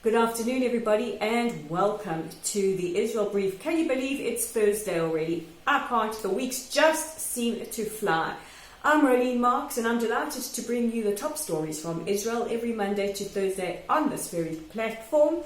Good afternoon, everybody, and welcome to the Israel Brief. Can you believe it's Thursday already? I can't. The weeks just seem to fly. I'm Rivlin Marks, and I'm delighted to bring you the top stories from Israel every Monday to Thursday on this very platform,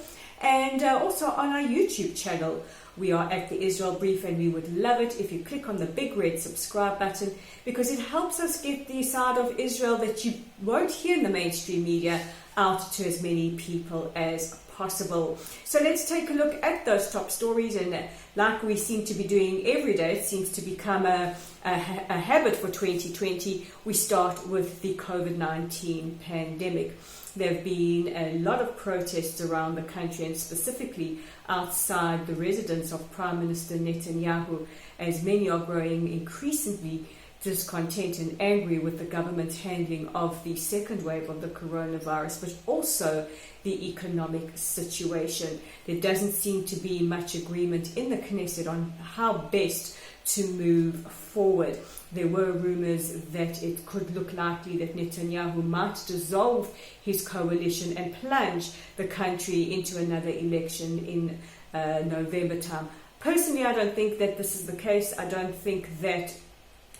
and also on our YouTube channel. We are at the Israel Brief, and we would love it if you click on the big red subscribe button, because it helps us get the side of Israel that you won't hear in the mainstream media out to as many people as possible. So let's take a look at those top stories, and like we seem to be doing every day, it seems to become a habit for 2020. We start with the COVID-19 pandemic. There have been a lot of protests around the country, and specifically outside the residence of Prime Minister Netanyahu, as many are growing increasingly discontent and angry with the government's handling of the second wave of the coronavirus, but also the economic situation. There doesn't seem to be much agreement in the Knesset on how best to move forward. There were rumors that it could look likely that Netanyahu might dissolve his coalition and plunge the country into another election in November time. Personally, I don't think that this is the case. I don't think that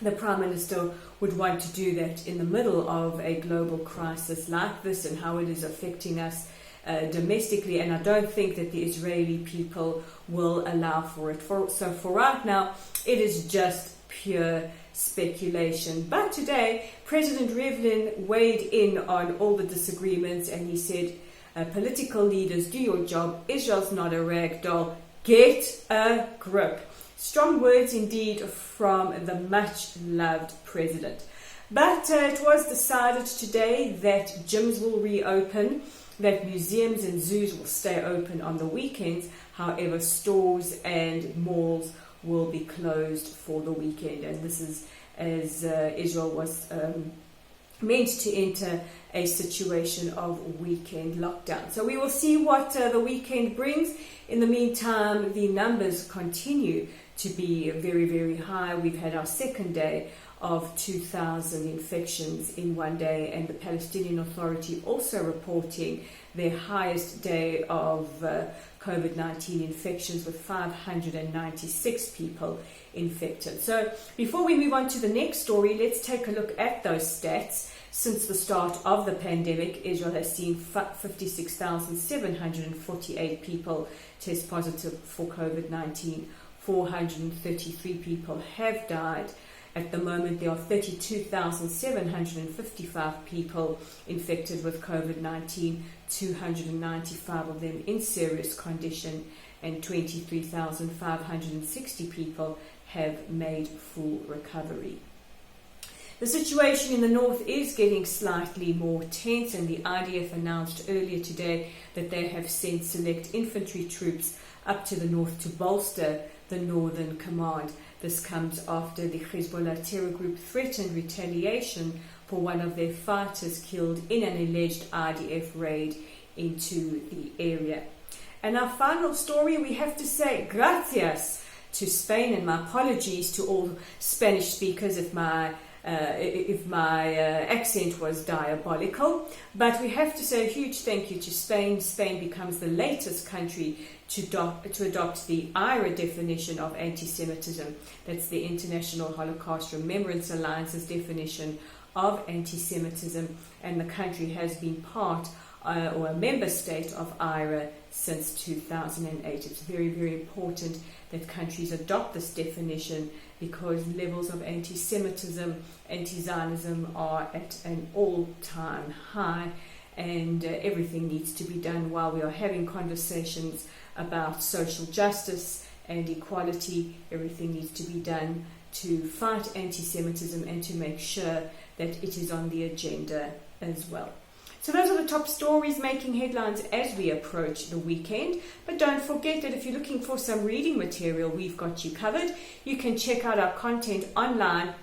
the Prime Minister would want to do that in the middle of a global crisis like this and how it is affecting us domestically, and I don't think that the Israeli people will allow for it. So for right now, it is just pure speculation. But today, President Rivlin weighed in on all the disagreements, and he said, political leaders, do your job. Israel's not a rag doll. Get a grip. Strong words indeed from the much-loved president. But it was decided today that gyms will reopen, that museums and zoos will stay open on the weekends. However, stores and malls will be closed for the weekend. And this is as Israel was meant to enter a situation of weekend lockdown. So we will see what the weekend brings. In the meantime, the numbers continue to be very, very high. We've had our second day of 2,000 infections in one day, and the Palestinian Authority also reporting their highest day of COVID-19 infections, with 596 people infected. So before we move on to the next story, let's take a look at those stats. Since the start of the pandemic, Israel has seen 56,748 people test positive for COVID-19. 433 people have died. At the moment, there are 32,755 people infected with COVID-19, 295 of them in serious condition, and 23,560 people have made full recovery. The situation in the north is getting slightly more tense, and the IDF announced earlier today that they have sent select infantry troops up to the north to bolster the northern command. This comes after the Hezbollah terror group threatened retaliation for one of their fighters killed in an alleged IDF raid into the area. And our final story, we have to say gracias to Spain, and my apologies to all Spanish speakers if my accent was diabolical, but we have to say a huge thank you to Spain. Spain becomes the latest country to adopt the IHRA definition of anti-Semitism. That's the International Holocaust Remembrance Alliance's definition of anti-Semitism, and the country has been part or a member state of IHRA since 2008. It's very, very important that countries adopt this definition, because levels of anti-Semitism, anti-Zionism are at an all-time high, and everything needs to be done while we are having conversations about social justice and equality. Everything needs to be done to fight anti-Semitism and to make sure that it is on the agenda as well. So those are the top stories making headlines as we approach the weekend. But don't forget that if you're looking for some reading material, we've got you covered. You can check out our content online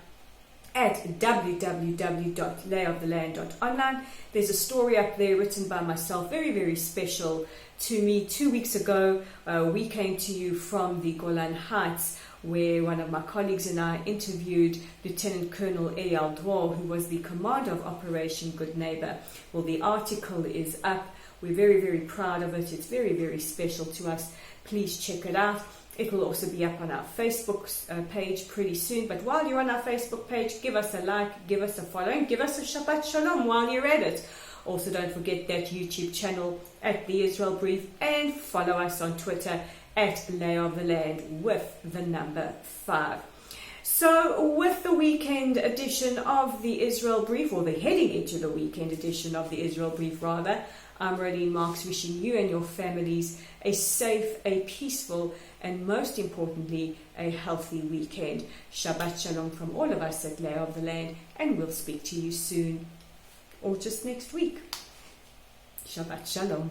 at www.layoftheland.online. There's a story up there written by myself, very, very special to me. 2 weeks ago, we came to you from the Golan Heights, where one of my colleagues and I interviewed Lieutenant Colonel Eyal Dror, who was the commander of Operation Good Neighbor. Well, the article is up We're very, very proud of it. It's very, very special to us. Please check it out. It will also be up on our Facebook page pretty soon. But while you're on our Facebook page, give us a like, give us a follow, and give us a Shabbat Shalom while you're at it. Also, don't forget that YouTube channel at The Israel Brief, and follow us on Twitter at Lay of the Land with the number 5. So, with the weekend edition of The Israel Brief, or the heading into the weekend edition of The Israel Brief rather, I'm Rivlin Marks, wishing you and your families a safe, a peaceful, and most importantly, a healthy weekend. Shabbat Shalom from all of us at Lay of the Land, and we'll speak to you soon, or just next week. Shabbat Shalom.